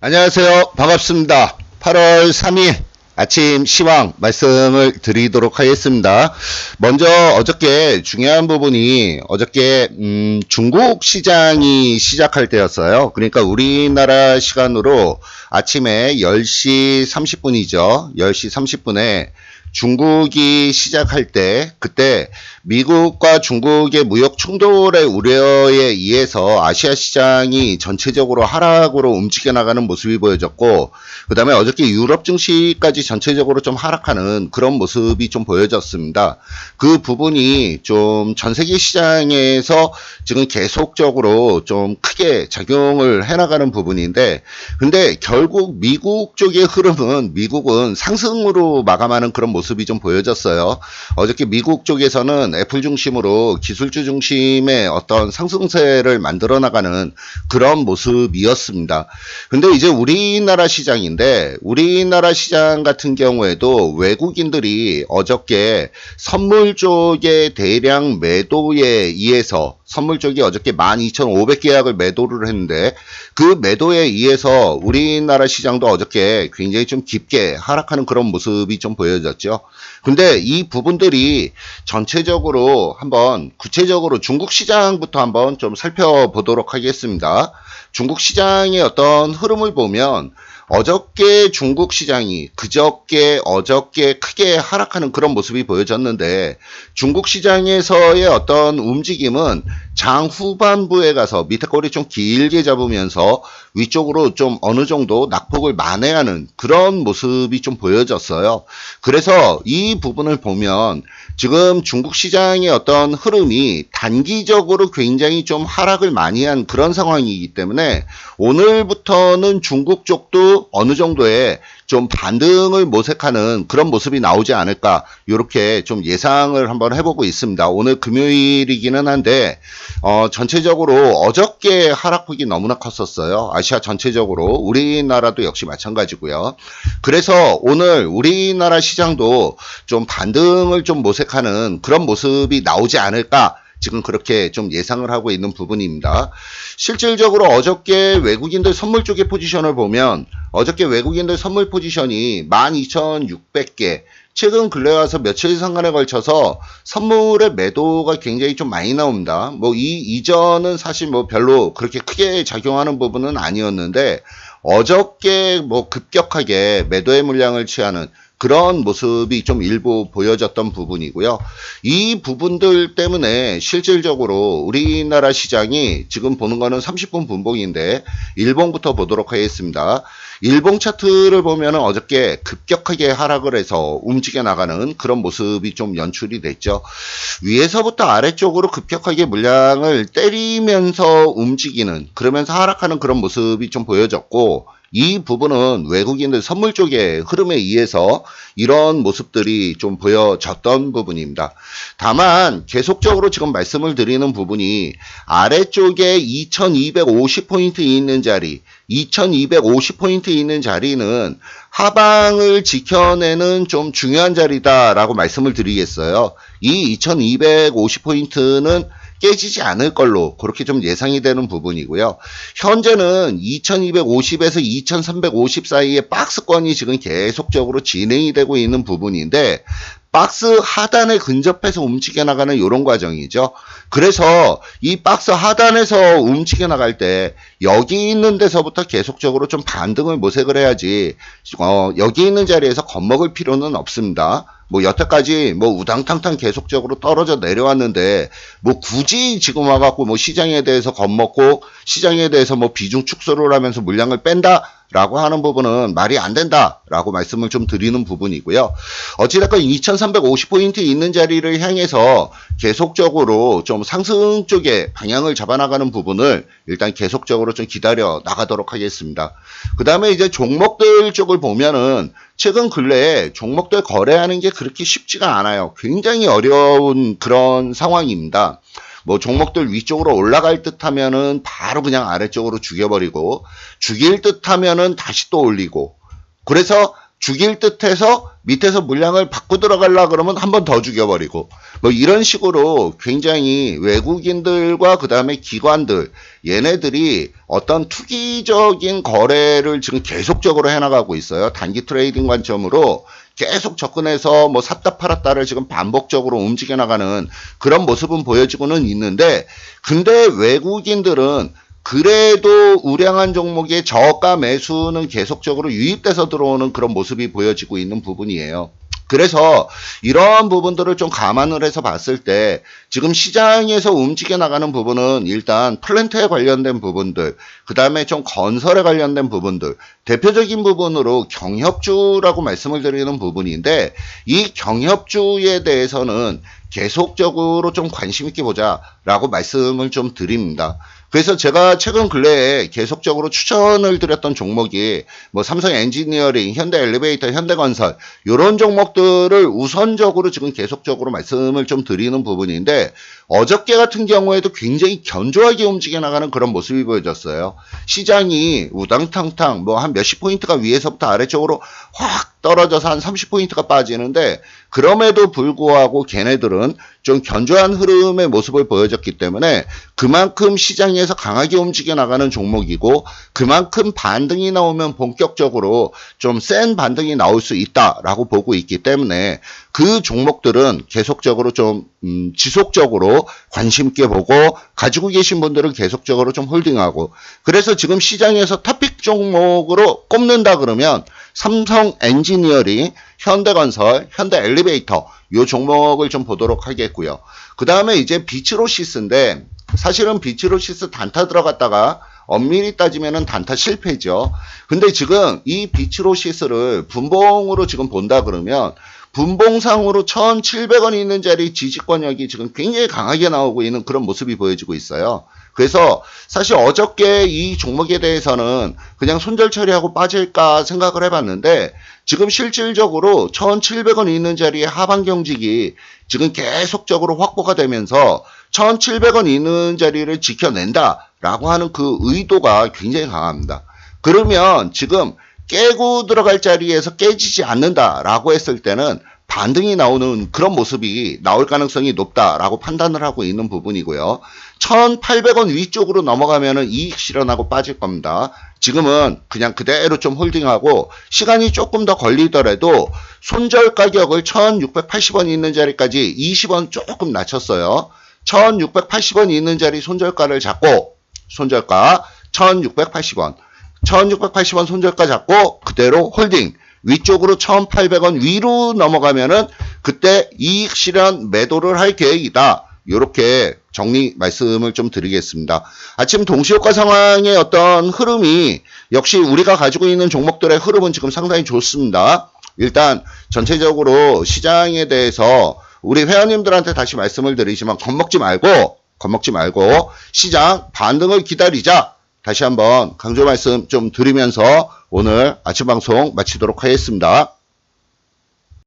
안녕하세요. 반갑습니다. 8월 3일 아침 시황 말씀을 드리도록 하겠습니다. 먼저 어저께 중요한 부분이 어저께 중국 시장이 시작할 때였어요. 그러니까 우리나라 시간으로 아침에 10시 30분이죠. 10시 30분에 중국이 시작할 때 그때 미국과 중국의 무역 충돌의 우려에 의해서 아시아 시장이 전체적으로 하락으로 움직여 나가는 모습이 보여졌고, 그 다음에 어저께 유럽 증시까지 전체적으로 좀 하락하는 그런 모습이 좀 보여졌습니다. 그 부분이 좀 전 세계 시장에서 지금 계속적으로 좀 크게 작용을 해나가는 부분인데, 근데 결국 미국 쪽의 흐름은 미국은 상승으로 마감하는 그런 모습이 좀 보여졌어요. 어저께 미국 쪽에서는 애플 중심으로 기술주 중심의 어떤 상승세를 만들어 나가는 그런 모습이었습니다. 근데 이제 우리나라 시장인데, 우리나라 시장 같은 경우에도 외국인들이 어저께 선물 쪽의 대량 매도에 의해서 선물 쪽이 어저께 12,500계약을 매도를 했는데, 그 매도에 의해서 우리나라 시장도 어저께 굉장히 좀 깊게 하락하는 그런 모습이 좀 보여졌죠. 근데 이 부분들이 전체적으로 한번 구체적으로 중국 시장부터 한번 좀 살펴보도록 하겠습니다. 중국 시장의 어떤 흐름을 보면 어저께 중국 시장이 그저께 어저께 크게 하락하는 그런 모습이 보여졌는데, 중국 시장에서의 어떤 움직임은 장 후반부에 가서 밑에 꼬리 좀 길게 잡으면서 위쪽으로 좀 어느 정도 낙폭을 만회하는 그런 모습이 좀 보여졌어요. 그래서 이 부분을 보면 지금 중국 시장의 어떤 흐름이 단기적으로 굉장히 좀 하락을 많이 한 그런 상황이기 때문에 오늘부터는 중국 쪽도 어느 정도의 좀 반등을 모색하는 그런 모습이 나오지 않을까, 이렇게 좀 예상을 한번 해보고 있습니다. 오늘 금요일이기는 한데 전체적으로 어저께 하락폭이 너무나 컸었어요. 아시아 전체적으로, 우리나라도 역시 마찬가지고요. 그래서 오늘 우리나라 시장도 좀 반등을 좀 모색하는 그런 모습이 나오지 않을까, 지금 그렇게 좀 예상을 하고 있는 부분입니다. 실질적으로 어저께 외국인들 선물 쪽의 포지션을 보면 어저께 외국인들 선물 포지션이 12,600개, 최근 근래 와서 며칠 상간에 걸쳐서 선물의 매도가 굉장히 좀 많이 나옵니다. 뭐 이전은 사실 뭐 별로 그렇게 크게 작용하는 부분은 아니었는데, 어저께 뭐 급격하게 매도의 물량을 취하는 그런 모습이 좀 일부 보여졌던 부분이고요. 이 부분들 때문에 실질적으로 우리나라 시장이 지금 보는 거는 30분 분봉인데, 일봉부터 보도록 하겠습니다. 일봉 차트를 보면 어저께 급격하게 하락을 해서 움직여 나가는 그런 모습이 좀 연출이 됐죠. 위에서부터 아래쪽으로 급격하게 물량을 때리면서 움직이는, 그러면서 하락하는 그런 모습이 좀 보여졌고, 이 부분은 외국인들 선물 쪽의 흐름에 의해서 이런 모습들이 좀 보여졌던 부분입니다. 다만 계속적으로 지금 말씀을 드리는 부분이 아래쪽에 2250포인트 있는 자리, 2250포인트 있는 자리는 하방을 지켜내는 좀 중요한 자리다라고 말씀을 드리겠어요. 이 2250포인트는 깨지지 않을 걸로 그렇게 좀 예상이 되는 부분이고요. 현재는 2250에서 2350 사이의 박스권이 지금 계속적으로 진행이 되고 있는 부분인데, 박스 하단에 근접해서 움직여 나가는 이런 과정이죠. 그래서 이 박스 하단에서 움직여 나갈 때 여기 있는 데서부터 계속적으로 좀 반등을 모색을 해야지, 여기 있는 자리에서 겁먹을 필요는 없습니다. 뭐 여태까지 뭐 우당탕탕 계속적으로 떨어져 내려왔는데, 뭐 굳이 지금 와갖고 뭐 시장에 대해서 겁먹고 시장에 대해서 뭐 비중 축소를 하면서 물량을 뺀다 라고 하는 부분은 말이 안 된다 라고 말씀을 좀 드리는 부분이고요. 어찌됐건 2350포인트 있는 자리를 향해서 계속적으로 좀 상승 쪽에 방향을 잡아나가는 부분을 일단 계속적으로 좀 기다려 나가도록 하겠습니다. 그 다음에 이제 종목들 쪽을 보면은 최근 근래에 종목들 거래하는 게 그렇게 쉽지가 않아요. 굉장히 어려운 그런 상황입니다. 뭐 종목들 위쪽으로 올라갈 듯 하면은 바로 그냥 아래쪽으로 죽여버리고, 죽일 듯 하면은 다시 또 올리고, 그래서 죽일 듯해서 밑에서 물량을 받고 들어가려 그러면 한 번 더 죽여버리고 뭐 이런 식으로 굉장히 외국인들과 그 다음에 기관들 얘네들이 어떤 투기적인 거래를 지금 계속적으로 해나가고 있어요. 단기 트레이딩 관점으로 계속 접근해서 뭐 샀다 팔았다를 지금 반복적으로 움직여 나가는 그런 모습은 보여지고는 있는데, 근데 외국인들은 그래도 우량한 종목의 저가 매수는 계속적으로 유입돼서 들어오는 그런 모습이 보여지고 있는 부분이에요. 그래서 이러한 부분들을 좀 감안을 해서 봤을 때 지금 시장에서 움직여 나가는 부분은 일단 플랜트에 관련된 부분들, 그 다음에 좀 건설에 관련된 부분들, 대표적인 부분으로 경협주라고 말씀을 드리는 부분인데, 이 경협주에 대해서는 계속적으로 좀 관심 있게 보자라고 말씀을 좀 드립니다. 그래서 제가 최근 근래에 계속적으로 추천을 드렸던 종목이 뭐 삼성 엔지니어링, 현대 엘리베이터, 현대건설 이런 종목들을 우선적으로 지금 계속적으로 말씀을 좀 드리는 부분인데, 어저께 같은 경우에도 굉장히 견조하게 움직여 나가는 그런 모습이 보여졌어요. 시장이 우당탕탕 뭐 한 몇십 포인트가 위에서부터 아래쪽으로 확 떨어져서 한 30포인트가 빠지는데, 그럼에도 불구하고 걔네들은 좀 견조한 흐름의 모습을 보여줬기 때문에 그만큼 시장에서 강하게 움직여 나가는 종목이고, 그만큼 반등이 나오면 본격적으로 좀 센 반등이 나올 수 있다라고 보고 있기 때문에 그 종목들은 계속적으로 좀 지속적으로 관심 있게 보고, 가지고 계신 분들은 계속적으로 좀 홀딩하고, 그래서 지금 시장에서 탑픽 종목으로 꼽는다 그러면 삼성 엔지니어링, 현대건설, 현대 엘리베이터 요 종목을 좀 보도록 하겠고요. 그 다음에 이제 비츠로시스인데, 사실은 비츠로시스 단타 들어갔다가 엄밀히 따지면은 단타 실패죠. 근데 지금 이 비츠로시스를 분봉으로 지금 본다 그러면 분봉상으로 1,700원이 있는 자리 지지권역이 지금 굉장히 강하게 나오고 있는 그런 모습이 보여지고 있어요. 그래서 사실 어저께 이 종목에 대해서는 그냥 손절 처리하고 빠질까 생각을 해봤는데, 지금 실질적으로 1,700원이 있는 자리에 하방 경직이 지금 계속적으로 확보가 되면서 1,700원 있는 자리를 지켜낸다라고 하는 그 의도가 굉장히 강합니다. 그러면 지금 깨고 들어갈 자리에서 깨지지 않는다라고 했을 때는 반등이 나오는 그런 모습이 나올 가능성이 높다라고 판단을 하고 있는 부분이고요. 1,800원 위쪽으로 넘어가면은 이익 실현하고 빠질 겁니다. 지금은 그냥 그대로 좀 홀딩하고 시간이 조금 더 걸리더라도 손절 가격을 1,680원 있는 자리까지 20원 조금 낮췄어요. 1,680원 있는 자리 손절가를 잡고, 손절가 1,680원. 1,680원 손절가 잡고 그대로 홀딩. 위쪽으로 1,800원 위로 넘어가면은 그때 이익 실현 매도를 할 계획이다. 이렇게 정리 말씀을 좀 드리겠습니다. 아침 동시효과 상황의 어떤 흐름이 역시 우리가 가지고 있는 종목들의 흐름은 지금 상당히 좋습니다. 일단 전체적으로 시장에 대해서 우리 회원님들한테 다시 말씀을 드리지만 겁먹지 말고 시장 반등을 기다리자. 다시 한번 강조 말씀 좀 드리면서 오늘 아침 방송 마치도록 하겠습니다.